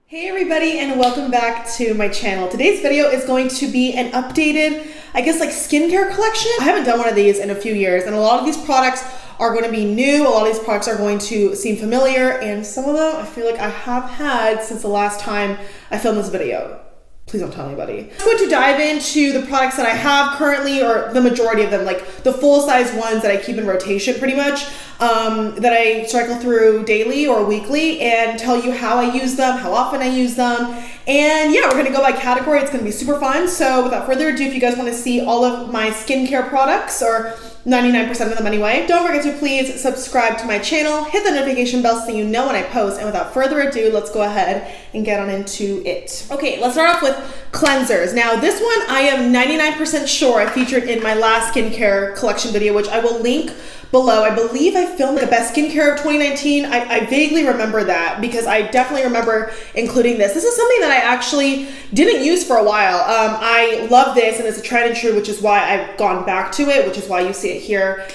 Hey everybody, and welcome back to my channel. Today's video is going to be an updated, I guess, like skincare collection. I haven't done one of these in a few years, and a lot of these products are going to be new. A lot of these products are going to seem familiar, and some of them I feel like I have had since the last time I filmed this video. Please don't tell anybody. I'm going to dive into the products that I have currently, or the majority of them, like the full-size ones that I keep in rotation pretty much, that I cycle through daily or weekly, and tell you how I use them, how often I use them. And yeah, we're gonna go by category. It's gonna be super fun. So without further ado, if you guys wanna see all of my skincare products, or 99% of them anyway, don't forget to please subscribe to my channel, hit the notification bell so you know when I post, and without further ado, let's go ahead and get on into it. Okay, let's start off with cleansers. Now this one I am 99% sure I featured in my last skincare collection video, which I will link below. I believe I filmed the best skincare of 2019. I vaguely remember that because I definitely remember including this. This is something that I actually didn't use for a while. I love this, and it's a tried and true, which is why I've gone back to it, which is why you see it here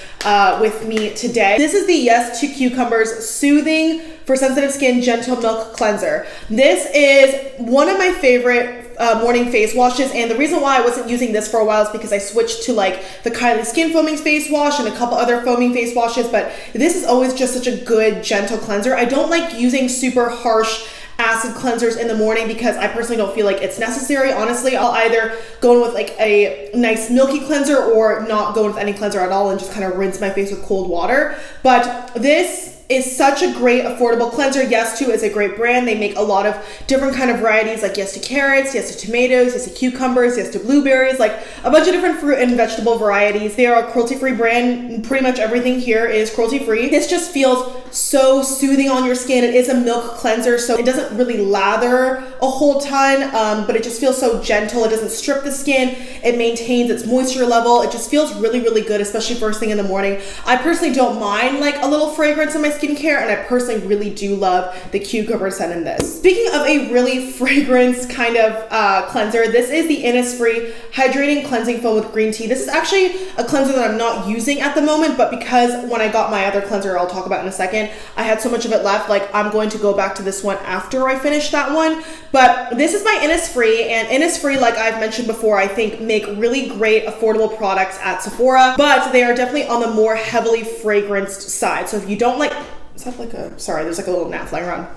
with me today. This is the Yes to Cucumbers Soothing for Sensitive Skin Gentle Milk Cleanser. This is one of my favorite morning face washes, and the reason why I wasn't using this for a while is because I switched to like the Kylie Skin Foaming Face Wash and a couple other foaming face washes, but this is always just such a good gentle cleanser. I don't like using super harsh acid cleansers in the morning because I personally don't feel like it's necessary. Honestly, I'll either go in with like a nice milky cleanser or not go in with any cleanser at all and just kind of rinse my face with cold water. But this is such a great affordable cleanser. Yes to is a great brand. They make a lot of different kind of varieties, like yes to carrots, yes to tomatoes, yes to cucumbers, yes to blueberries, like a bunch of different fruit and vegetable varieties. They are a cruelty-free brand. Pretty much everything here is cruelty-free. This just feels so soothing on your skin. It is a milk cleanser, so it doesn't really lather a whole ton, but it just feels so gentle. It doesn't strip the skin. It maintains its moisture level. It just feels really, really good, especially first thing in the morning. I personally don't mind like a little fragrance in my skincare, and I personally really do love the cucumber scent in this. Speaking of a really fragrance kind of cleanser, this is the Innisfree Hydrating Cleansing Foam with Green Tea. This is actually a cleanser that I'm not using at the moment, but because when I got my other cleanser, I'll talk about in a second, I had so much of it left, like I'm going to go back to this one after I finish that one. But this is my Innisfree, and Innisfree, like I've mentioned before, I think make really great affordable products at Sephora, but they are definitely on the more heavily fragranced side. So if you don't like, is that like a, sorry, there's like a little gnat flying around.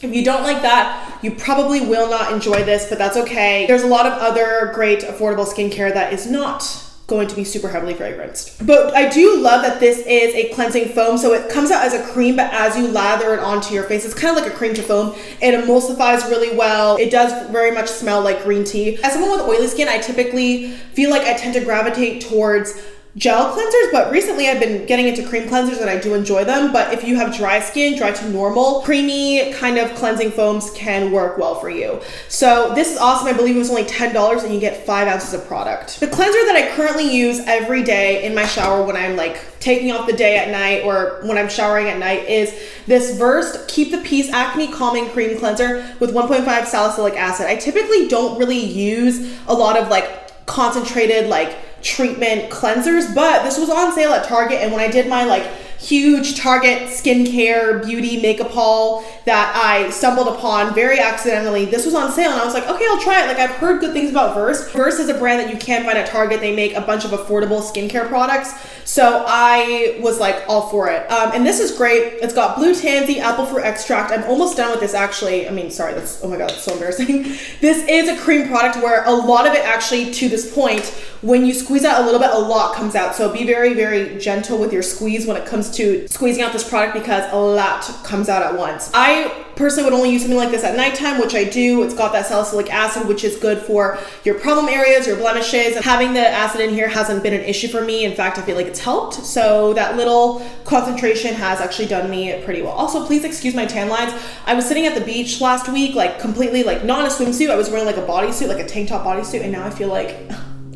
If you don't like that, you probably will not enjoy this, but that's okay. There's a lot of other great affordable skincare that is not going to be super heavily fragranced. But I do love that this is a cleansing foam, so it comes out as a cream, but as you lather it onto your face, it's kind of like a cream to foam. It emulsifies really well. It does very much smell like green tea. As someone with oily skin, I typically feel like I tend to gravitate towards gel cleansers, but recently I've been getting into cream cleansers and I do enjoy them. But if you have dry skin, dry to normal, creamy kind of cleansing foams can work well for you. So this is awesome. I believe it was only $10 and you get 5 ounces of product. The cleanser that I currently use every day in my shower when I'm like taking off the day at night or when I'm showering at night is this Versed Keep the Peace Acne Calming Cream Cleanser with 1.5 salicylic acid. I typically don't really use a lot of like concentrated like treatment cleansers, but this was on sale at Target, and when I did my like huge Target skincare beauty makeup haul that I stumbled upon very accidentally, this was on sale and I was like, okay, I'll try it. Like I've heard good things about Versed. Versed is a brand that you can find at Target. They make a bunch of affordable skincare products, so I was like all for it. And this is great. It's got blue tansy, apple fruit extract. I'm almost done with this actually. I mean, sorry, that's, oh my god, that's so embarrassing. This is a cream product where a lot of it actually, to this point, when you squeeze out a little bit, a lot comes out. So be very, very gentle with your squeeze when it comes to squeezing out this product because a lot comes out at once. I personally would only use something like this at nighttime, which I do. It's got that salicylic acid, which is good for your problem areas, your blemishes. And having the acid in here hasn't been an issue for me. In fact, I feel like it's helped. So that little concentration has actually done me pretty well. Also, please excuse my tan lines. I was sitting at the beach last week, like completely like not in a swimsuit. I was wearing like a bodysuit, like a tank top bodysuit, and now I feel like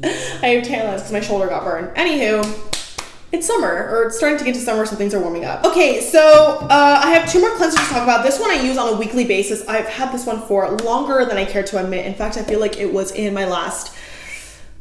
I have tan lines because my shoulder got burned. Anywho, it's summer, or it's starting to get to summer, so things are warming up. Okay, so I have 2 more cleansers to talk about. This one I use on a weekly basis. I've had this one for longer than I care to admit. In fact, I feel like it was in my last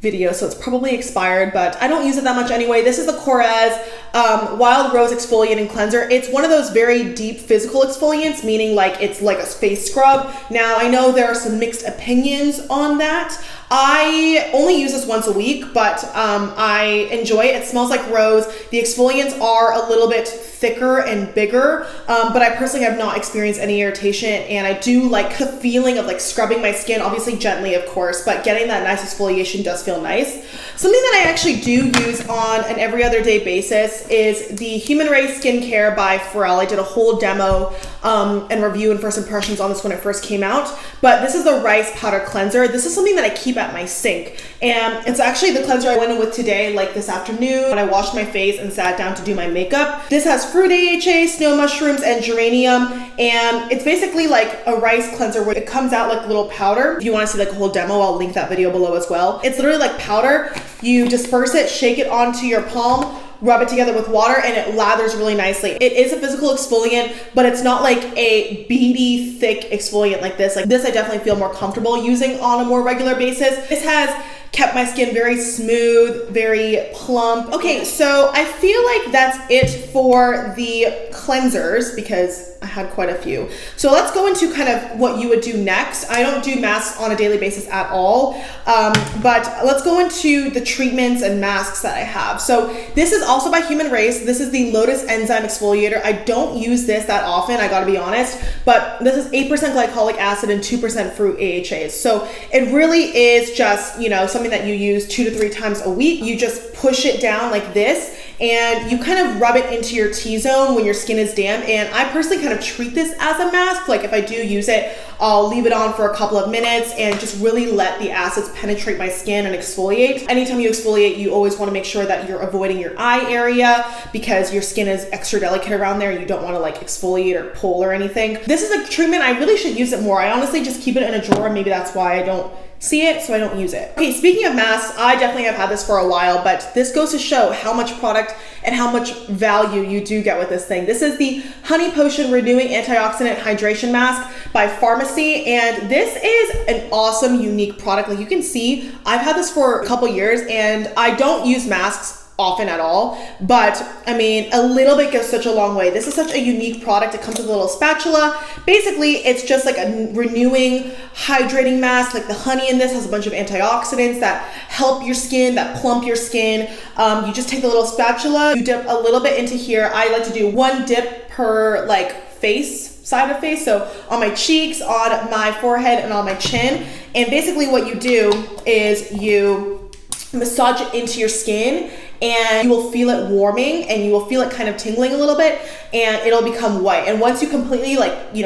video, so it's probably expired, but I don't use it that much anyway. This is the Korres Wild Rose Exfoliating Cleanser. It's one of those very deep physical exfoliants, meaning like it's like a face scrub. Now, I know there are some mixed opinions on that. I only use this once a week, but I enjoy it. It smells like rose. The exfoliants are a little bit thicker and bigger, but I personally have not experienced any irritation, and I do like the feeling of like scrubbing my skin, obviously gently, of course, but getting that nice exfoliation does feel nice. Something that I actually do use on an every other day basis is the Humanrace skincare by Pharrell. I did a whole demo and review and first impressions on this when it first came out, but this is the rice powder cleanser. This is something that I keep at my sink, and it's actually the cleanser I went in with today, like this afternoon when I washed my face and sat down to do my makeup. This has fruit AHA, snow mushrooms, and geranium, and it's basically like a rice cleanser where it comes out like little powder. If you want to see like a whole demo, I'll link that video below as well. It's literally like powder. You disperse it, shake it onto your palm, rub it together with water, and it lathers really nicely. It is a physical exfoliant, but it's not like a beady, thick exfoliant like this. Like this, I definitely feel more comfortable using on a more regular basis. This has kept my skin very smooth, very plump. Okay, so I feel like that's it for the cleansers because I had quite a few. So let's go into kind of what you would do next. I don't do masks on a daily basis at all, but let's go into the treatments and masks that I have. So this is also by Humanrace. This is the Lotus Enzyme Exfoliator. I don't use this that often, I gotta be honest, but this is 8% glycolic acid and 2% fruit AHAs. So it really is just, you know, something that you use 2 to 3 times a week. You just push it down like this, and you kind of rub it into your T-zone when your skin is damp. And I personally kind of treat this as a mask. Like if I do use it, I'll leave it on for a couple of minutes and just really let the acids penetrate my skin and exfoliate. Anytime you exfoliate, you always want to make sure that you're avoiding your eye area because your skin is extra delicate around there. You don't want to like exfoliate or pull or anything. This is a treatment I really should use it more. I honestly just keep it in a drawer. Maybe that's why I don't see it, so I don't use it. Okay, speaking of masks, I definitely have had this for a while, but this goes to show how much product and how much value you do get with this thing. This is the Honey Potion Renewing Antioxidant Hydration Mask by Farmacy, and this is an awesome, unique product. Like you can see, I've had this for a couple years, and I don't use masks often at all, but I mean, a little bit goes such a long way. This is such a unique product. It comes with a little spatula. Basically, it's just like a renewing, hydrating mask. Like the honey in this has a bunch of antioxidants that help your skin, that plump your skin. You just take the little spatula, you dip a little bit into here. I like to do 1 dip per like side of face. So on my cheeks, on my forehead, and on my chin. And basically what you do is you massage it into your skin, and you will feel it warming, and you will feel it kind of tingling a little bit, and it'll become white. And once you completely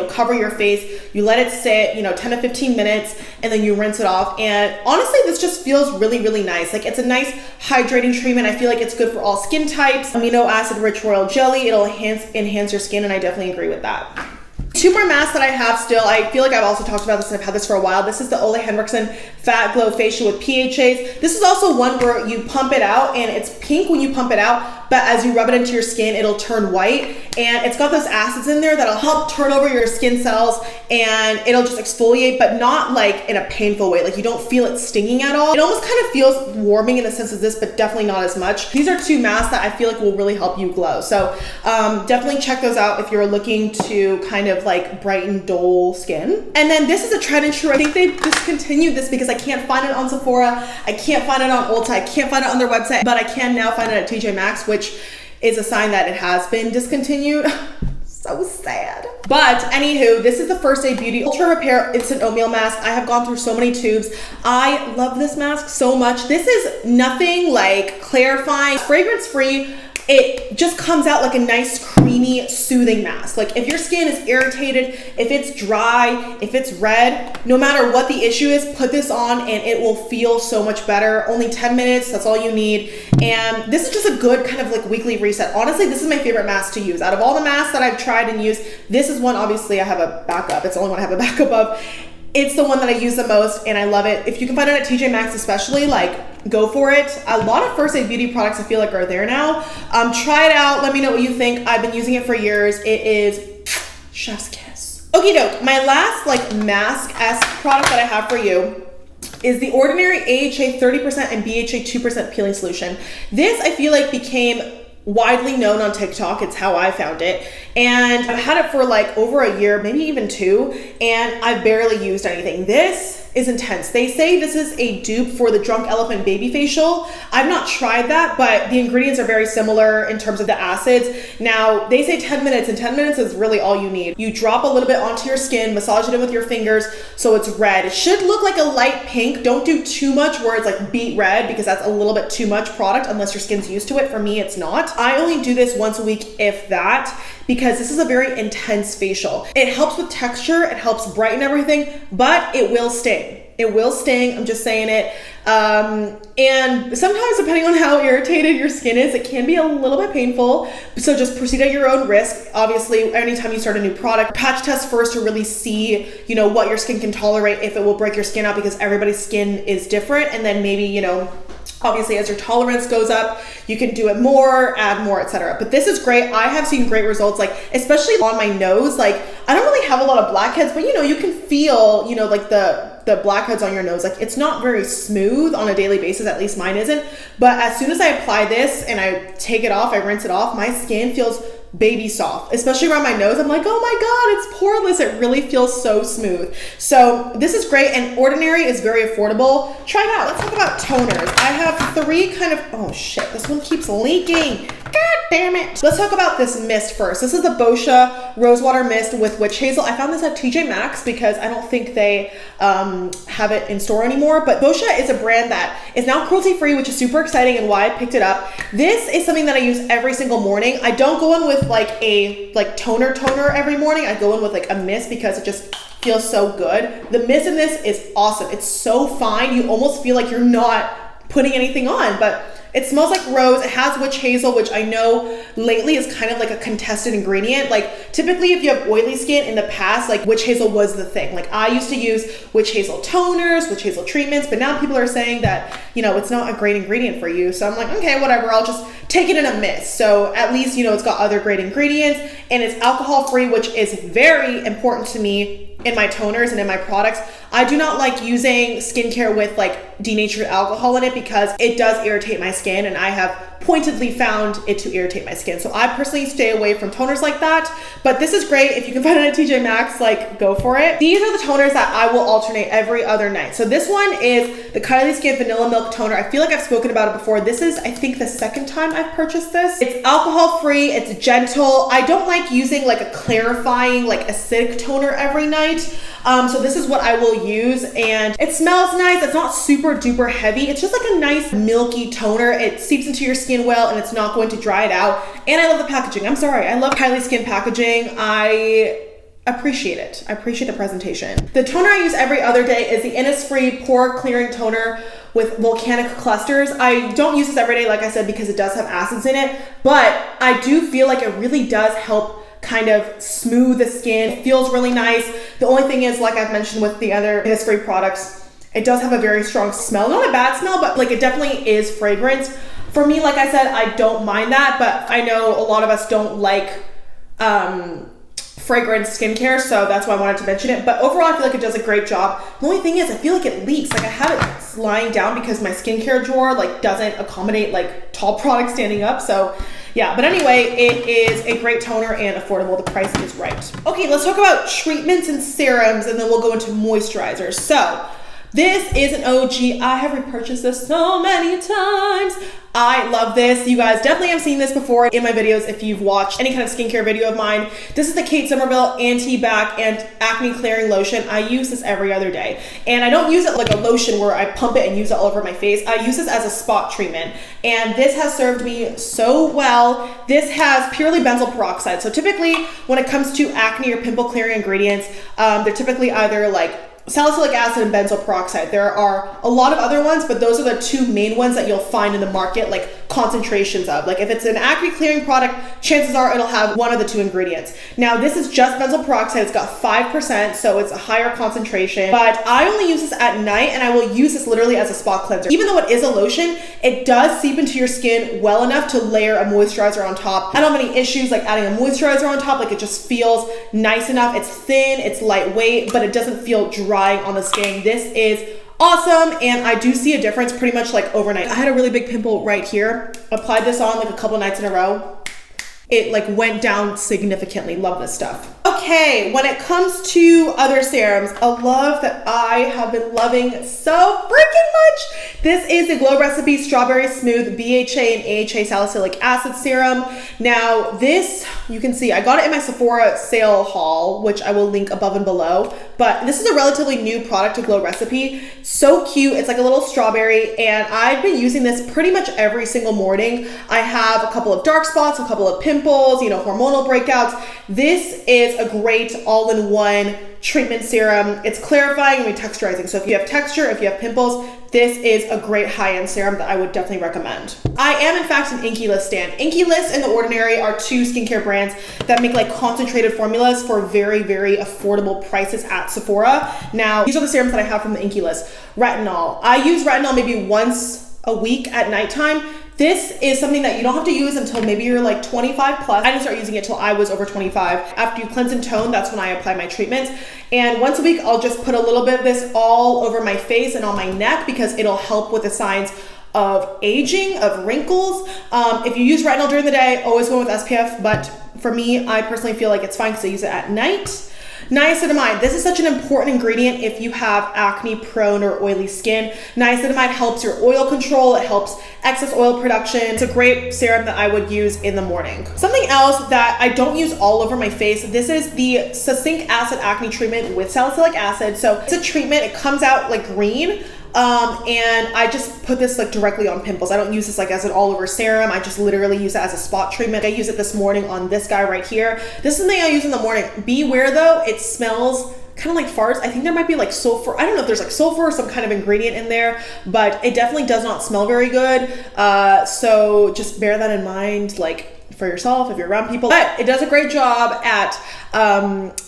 cover your face, you let it sit 10 to 15 minutes, and then you rinse it off. And honestly, this just feels really, really nice. Like it's a nice hydrating treatment. I feel like it's good for all skin types. Amino acid rich royal jelly. It'll enhance your skin, and I definitely agree with that. 2 more masks that I have still. I feel like I've also talked about this and I've had this for a while. This is the OleHenriksen Phat Glow Facial with PHAs. This is also one where you pump it out, and it's pink when you pump it out, but as you rub it into your skin, it'll turn white. And it's got those acids in there that'll help turn over your skin cells, and it'll just exfoliate, but not like in a painful way. Like you don't feel it stinging at all. It almost kind of feels warming in the sense of this, but definitely not as much. These are 2 masks that I feel like will really help you glow. So definitely check those out if you're looking to kind of like brighten dull skin. And then this is a tried and true. I think they discontinued this because I can't find it on Sephora. I can't find it on Ulta. I can't find it on their website, but I can now find it at TJ Maxx, which is a sign that it has been discontinued. So sad. But anywho, this is the First Aid Beauty Ultra Repair Instant Oatmeal Mask. I have gone through so many tubes. I love this mask so much. This is nothing like clarifying, fragrance free. It just comes out like a nice, creamy, soothing mask. Like if your skin is irritated, if it's dry, if it's red, no matter what the issue is, put this on and it will feel so much better. Only 10 minutes, that's all you need. And this is just a good kind of like weekly reset. Honestly, this is my favorite mask to use. Out of all the masks that I've tried and used, this is one, obviously I have a backup. It's the only one I have a backup of. It's the one that I use the most, and I love it. If you can find it at TJ Maxx especially, like, go for it. A lot of First Aid Beauty products I feel like are there now. Try it out. Let me know what you think. I've been using it for years. It is chef's kiss. Okie doke. My last, like, mask-esque product that I have for you is the Ordinary AHA 30% and BHA 2% peeling solution. This I feel like became widely known on TikTok. It's how I found it. And I've had it for like over a year, maybe even 2, and I've barely used anything. This is intense. They say this is a dupe for the Drunk Elephant Baby Facial. I've not tried that, but the ingredients are very similar in terms of the acids. Now, they say 10 minutes, and 10 minutes is really all you need. You drop a little bit onto your skin, massage it in with your fingers so it's red. It should look like a light pink. Don't do too much where it's like beet red, because that's a little bit too much product unless your skin's used to it. For me, it's not. I only do this once a week, if that, because this is a very intense facial. It helps with texture, it helps brighten everything, but it will sting. It will sting, I'm just saying it. And sometimes, depending on how irritated your skin is, it can be a little bit painful. So just proceed at your own risk. Obviously, anytime you start a new product, patch test first to really see, you know, what your skin can tolerate, if it will break your skin out, because everybody's skin is different. And then maybe, you know, obviously as your tolerance goes up, you can do it more, add more, etc. But this is great. I have seen great results, like especially on my nose. Like I don't really have a lot of blackheads, but you know, you can feel, you know, like the blackheads on your nose. Like it's not very smooth on a daily basis, at least mine isn't. But as soon as I apply this and I take it off, I rinse it off, my skin feels baby soft, especially around my nose. I'm like, oh my God, it's poreless. It really feels so smooth. So this is great, and Ordinary is very affordable. Try it out. Let's talk about toners. I have 3 kind of, oh shit, this one keeps leaking. God damn it. Let's talk about this mist first. This is the Boscia Rosewater Mist with Witch Hazel. I found this at TJ Maxx because I don't think they have it in store anymore, but Boscia is a brand that is now cruelty-free, which is super exciting and why I picked it up. This is something that I use every single morning. I don't go in with like a toner every morning. I go in with like a mist because it just feels so good. The mist in this is awesome. It's so fine. You almost feel like you're not putting anything on, but it smells like rose. It has witch hazel, which I know lately is kind of like a contested ingredient. Like typically if you have oily skin in the past, like witch hazel was the thing. Like I used to use witch hazel toners, witch hazel treatments, but now people are saying that, you know, it's not a great ingredient for you. So I'm like, okay, whatever, I'll just take it in a mist. So at least, you know, it's got other great ingredients and it's alcohol free, which is very important to me in my toners and in my products. I do not like using skincare with like denatured alcohol in it because it does irritate my skin, and I have pointedly found it to irritate my skin. So I personally stay away from toners like that, but this is great. If you can find it at TJ Maxx, like go for it. These are the toners that I will alternate every other night. So this one is the Kylie Skin Vanilla Milk Toner. I feel like I've spoken about it before. This is, I think, the 2nd time I've purchased this. It's alcohol free, it's gentle. I don't like using like a clarifying, like acidic toner every night. So this is what I will use, and it smells nice. It's not super duper heavy. It's just like a nice milky toner. It seeps into your skin well, and it's not going to dry it out. And I love the packaging. I'm sorry, I love Kylie Skin packaging. I appreciate it. I appreciate the presentation. The toner I use every other day is the Innisfree Pore Clearing Toner with volcanic clusters. I don't use this every day, like I said, because it does have acids in it, but I do feel like it really does help kind of smooth the skin. It feels really nice. The only thing is, like I've mentioned with the other Innisfree products, it does have a very strong smell. Not a bad smell, but like it definitely is fragrance. For me, like I said, I don't mind that, but I know a lot of us don't like fragrance skincare, so that's why I wanted to mention it. But overall, I feel like it does a great job. The only thing is, I feel like it leaks. Like I have it lying down because my skincare drawer like doesn't accommodate like tall products standing up. So yeah, but anyway, it is a great toner and affordable. The price is right. Okay, let's talk about treatments and serums, and then we'll go into moisturizers. So this is an OG. I have repurchased this so many times. I love this. You guys definitely have seen this before in my videos if you've watched any kind of skincare video of mine. This is the Kate Somerville Anti-Bac and Acne Clearing Lotion. I use this every other day. And I don't use it like a lotion where I pump it and use it all over my face. I use this as a spot treatment. And this has served me so well. This has purely benzoyl peroxide. So typically when it comes to acne or pimple clearing ingredients, they're typically either like salicylic acid and benzoyl peroxide. There are a lot of other ones, but those are the 2 main ones that you'll find in the market, like concentrations of. Like if it's an acne clearing product, chances are it'll have one of the 2 ingredients. Now this is just benzoyl peroxide. It's got 5%, so it's a higher concentration, but I only use this at night, and I will use this literally as a spot cleanser. Even though it is a lotion, it does seep into your skin well enough to layer a moisturizer on top. I don't have any issues like adding a moisturizer on top. Like it just feels nice enough. It's thin, it's lightweight, but it doesn't feel dry on the skin. This is awesome. And I do see a difference pretty much like overnight. I had a really big pimple right here. Applied this on like a couple nights in a row. It like went down significantly. Love this stuff. Okay, when it comes to other serums, a love that I have been loving so freaking much. This is the Glow Recipe Strawberry Smooth BHA and AHA Salicylic Acid Serum. Now this, you can see, I got it in my Sephora sale haul, which I will link above and below, but this is a relatively new product to Glow Recipe. So cute, it's like a little strawberry, and I've been using this pretty much every single morning. I have a couple of dark spots, a couple of pimples, you know, hormonal breakouts. This is a great all-in-one treatment serum. It's clarifying and retexturizing. So if you have texture, if you have pimples, this is a great high-end serum that I would definitely recommend. I am in fact an Inkey List stan. Inkey List and The Ordinary are two skincare brands that make like concentrated formulas for very, very affordable prices at Sephora. Now, these are the serums that I have from the Inkey List. Retinol. I use retinol maybe once a week at nighttime. This is something that you don't have to use until maybe you're like 25 plus. I didn't start using it till I was over 25. After you cleanse and tone, that's when I apply my treatments. And once a week, I'll just put a little bit of this all over my face and on my neck because it'll help with the signs of aging, of wrinkles. If you use retinol during the day, always go with SPF. But for me, I personally feel like it's fine because I use it at night. Niacidimide. This is such an important ingredient if you have acne prone or oily skin. Niacidimide helps your oil control. It helps excess oil production. It's a great serum that I would use in the morning. Something else that I don't use all over my face. This is the Succinct Acid Acne Treatment with Salicylic Acid. So it's a treatment. It comes out like green. And I just put this like directly on pimples. I don't use this like as an all over serum. I just literally use it as a spot treatment. I use it this morning on this guy right here. This is something I use in the morning. Beware though, it smells kind of like farts. I think there might be like sulfur. I don't know if there's like sulfur or some kind of ingredient in there, but it definitely does not smell very good. So just bear that in mind, like for yourself, if you're around people. But it does a great job at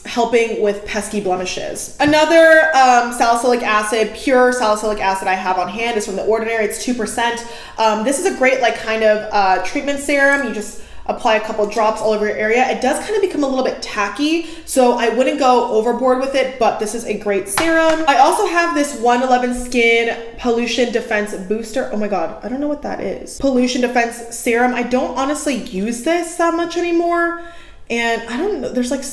helping with pesky blemishes. Another salicylic acid, pure salicylic acid I have on hand is from The Ordinary. It's 2%. This is a great like kind of treatment serum. You just apply a couple drops all over your area. It does kind of become a little bit tacky, so I wouldn't go overboard with it, but this is a great serum. I also have this 111 Skin Pollution Defense Booster. Oh my God, I don't know what that is. Pollution Defense Serum. I don't honestly use this that much anymore. And I don't know, there's like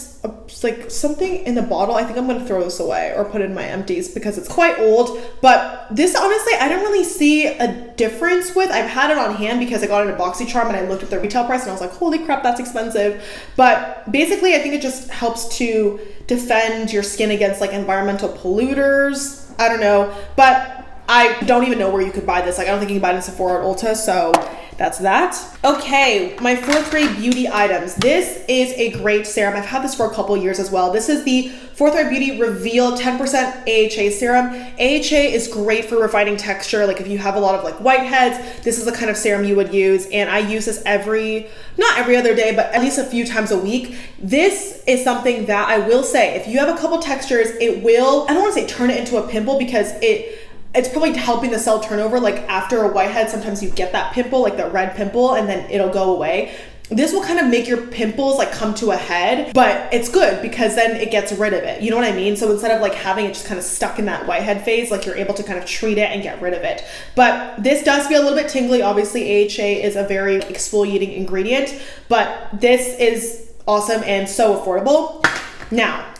something in the bottle. I think I'm gonna throw this away or put it in my empties because it's quite old. But this, honestly, I don't really see a difference with. I've had it on hand because I got it at BoxyCharm and I looked at the retail price and I was like, holy crap, that's expensive. But basically, I think it just helps to defend your skin against like environmental polluters. I don't know, but I don't even know where you could buy this. Like, I don't think you can buy it in Sephora or Ulta, so that's that. Okay, my 4th beauty items. This is a great serum. I've had this for a couple years as well. This is the 4th Beauty Reveal 10% AHA serum. AHA is great for refining texture. Like if you have a lot of like whiteheads, this is the kind of serum you would use. And I use this not every other day, but at least a few times a week. This is something that I will say, if you have a couple textures, it will, I don't want to say turn it into a pimple because it's probably helping the cell turnover. Like after a whitehead, sometimes you get that pimple, like that red pimple, and then it'll go away. This will kind of make your pimples like come to a head, but it's good because then it gets rid of it. You know what I mean? So instead of like having it just kind of stuck in that whitehead phase, like you're able to kind of treat it and get rid of it. But this does feel a little bit tingly. Obviously, AHA is a very exfoliating ingredient, but this is awesome and so affordable. Now,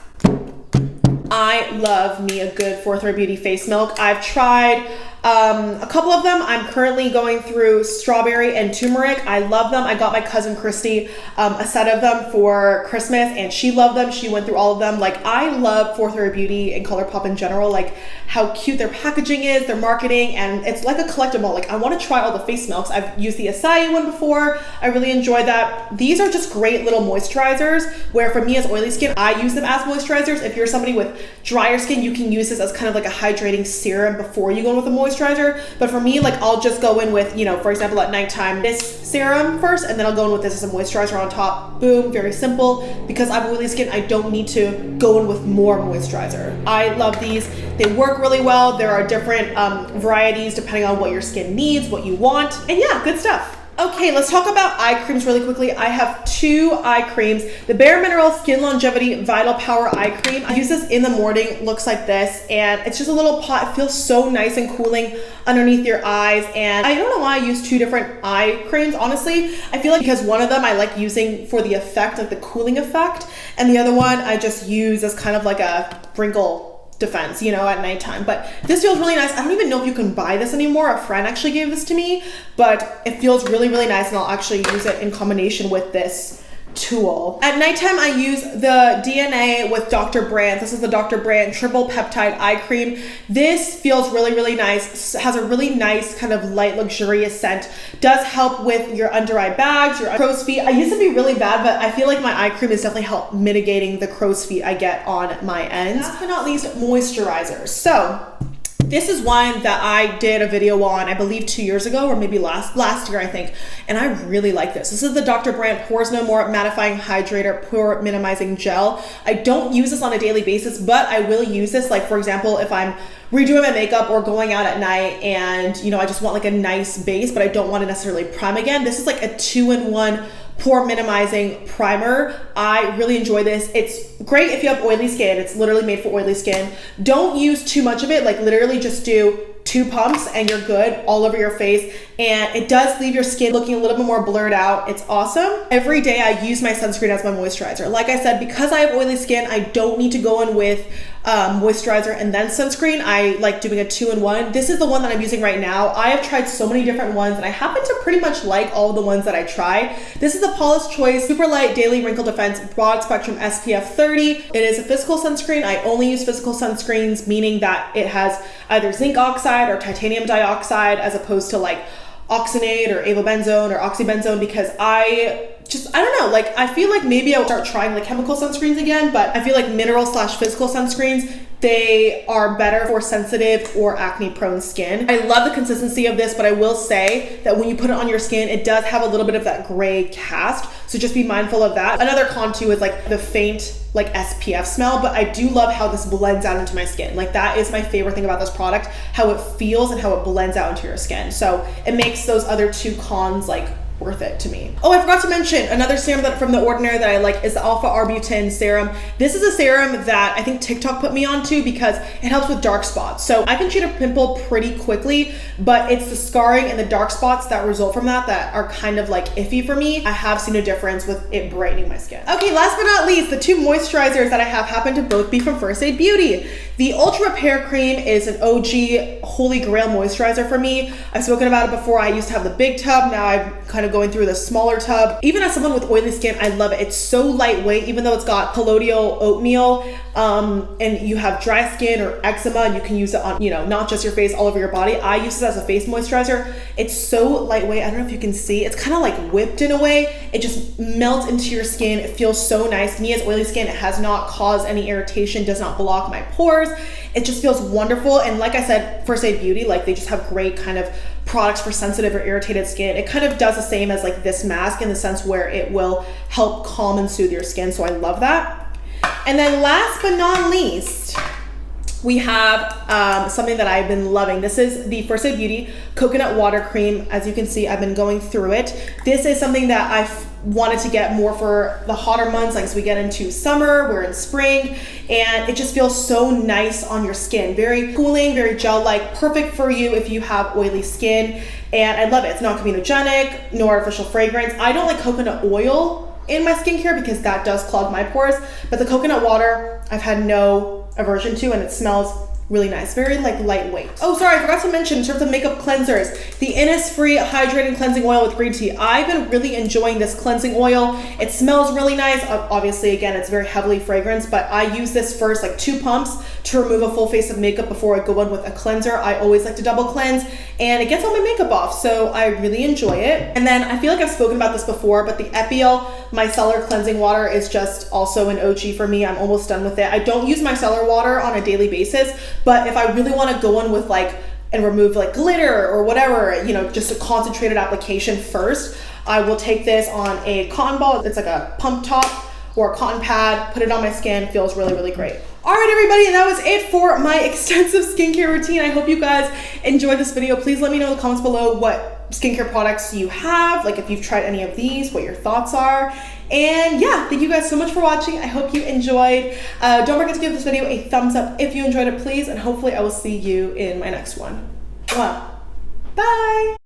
I love me a good 4th Beauty face milk. I've tried a couple of them. I'm currently going through strawberry and turmeric. I love them. I got my cousin Christy a set of them for Christmas and she loved them. She went through all of them. Like I love 4th Beauty and ColourPop in general, like how cute their packaging is, their marketing, and it's like a collectible. Like I want to try all the face milks. I've used the acai one before. I really enjoyed that. These are just great little moisturizers where for me as oily skin, I use them as moisturizers. If you're somebody with drier skin, you can use this as kind of like a hydrating serum before you go in with a moisturizer. But for me, like I'll just go in with, you know, for example, at nighttime, this serum first, and then I'll go in with this as a moisturizer on top. Boom, very simple. Because I'm oily skin, I don't need to go in with more moisturizer. I love these. They work really well. There are different varieties depending on what your skin needs, what you want. And yeah, good stuff. Okay, let's talk about eye creams really quickly. I have 2 eye creams. The Bare Mineral Skin Longevity Vital Power Eye Cream. I use this in the morning, looks like this, and it's just a little pot. It feels so nice and cooling underneath your eyes. And I don't know why I use 2 different eye creams, honestly. I feel like because one of them I like using for the effect, like the cooling effect, and the other one I just use as kind of like a wrinkle defense, you know, at nighttime. But this feels really nice. I don't even know if you can buy this anymore. A friend actually gave this to me, but it feels really, really nice, and I'll actually use it in combination with this tool. At nighttime, I use the DNA with Dr. Brandt. This is the Dr. Brandt Triple Peptide Eye Cream. This feels really, really nice. Has a really nice kind of light, luxurious scent. Does help with your under eye bags, your crow's feet. I used to be really bad, but I feel like my eye cream has definitely helped mitigating the crow's feet I get on my ends. Last but not least, moisturizers. So this is one that I did a video on, I believe 2 years ago, or maybe last year, I think. And I really like this. This is the Dr. Brandt Pores No More Mattifying Hydrator Pore Minimizing Gel. I don't use this on a daily basis, but I will use this, like for example, if I'm redoing my makeup or going out at night and, you know, I just want like a nice base, but I don't want to necessarily prime again. This is like a 2-in-1 pore minimizing primer. I really enjoy this. It's great if you have oily skin. It's literally made for oily skin. Don't use too much of it. Like literally just do 2 pumps and you're good all over your face. And it does leave your skin looking a little bit more blurred out. It's awesome. Every day I use my sunscreen as my moisturizer. Like I said, because I have oily skin, I don't need to go in with moisturizer and then sunscreen. I like doing a 2-in-1. This is the one that I'm using right now. I have tried so many different ones and I happen to pretty much like all the ones that I try. This is the Paula's Choice Super Light Daily Wrinkle Defense Broad Spectrum SPF 30. It is a physical sunscreen. I only use physical sunscreens, meaning that it has either zinc oxide or titanium dioxide as opposed to like oxynate or avobenzone or oxybenzone, because I don't know, like I feel like maybe I'll start trying like chemical sunscreens again, but I feel like mineral/physical sunscreens, they are better for sensitive or acne prone skin. I love the consistency of this, but I will say that when you put it on your skin, it does have a little bit of that gray cast. So just be mindful of that. Another con too is like the faint like SPF smell, but I do love how this blends out into my skin. Like that is my favorite thing about this product, how it feels and how it blends out into your skin. So it makes those other 2 cons like worth it to me. Oh, I forgot to mention another serum that from The Ordinary that I like is the Alpha Arbutin serum. This is a serum that I think TikTok put me onto because it helps with dark spots. So I can treat a pimple pretty quickly, but it's the scarring and the dark spots that result from that are kind of like iffy for me. I have seen a difference with it brightening my skin. Okay, last but not least, the 2 moisturizers that I have happen to both be from First Aid Beauty. The Ultra Repair Cream is an OG holy grail moisturizer for me. I've spoken about it before. I used to have the big tub. Now I'm kind of going through the smaller tub. Even as someone with oily skin, I love it. It's so lightweight, even though it's got colloidal oatmeal, and you have dry skin or eczema, and you can use it on, you know, not just your face, all over your body. I use it as a face moisturizer. It's so lightweight. I don't know if you can see. It's kind of like whipped in a way. It just melts into your skin. It feels so nice. Me as oily skin, it has not caused any irritation, does not block my pores. It just feels wonderful. And like I said, First Aid Beauty, like they just have great kind of products for sensitive or irritated skin. It kind of does the same as like this mask in the sense where it will help calm and soothe your skin. So I love that. And then last but not least, we have something that I've been loving. This is the First Aid Beauty Coconut Water Cream. As you can see, I've been going through it. This is something that I've wanted to get more for the hotter months, like as we get into summer, we're in spring, and it just feels so nice on your skin. Very cooling, very gel-like, perfect for you if you have oily skin, and I love it. It's not comedogenic, no artificial fragrance. I don't like coconut oil in my skincare because that does clog my pores, but the coconut water I've had no aversion to, and it smells really nice, very like lightweight. Oh, sorry, I forgot to mention in terms of makeup cleansers, the Innisfree Hydrating Cleansing Oil with green tea. I've been really enjoying this cleansing oil. It smells really nice. Obviously, again, it's very heavily fragranced, but I use this first, like 2 pumps to remove a full face of makeup before I go in with a cleanser. I always like to double cleanse, and it gets all my makeup off, so I really enjoy it. And then I feel like I've spoken about this before, but the Epiel Micellar Cleansing Water is just also an OG for me. I'm almost done with it. I don't use micellar water on a daily basis, but if I really want to go in with like and remove like glitter or whatever, you know, just a concentrated application first, I will take this on a cotton ball. It's like a pump top or a cotton pad, put it on my skin, feels really, really great. All right, everybody, and that was it for my extensive skincare routine. I hope you guys enjoyed this video. Please let me know in the comments below what skincare products you have, like if you've tried any of these, what your thoughts are. And yeah, thank you guys so much for watching. I hope you enjoyed. Don't forget to give this video a thumbs up if you enjoyed it, please, and hopefully I will see you in my next one. Bye.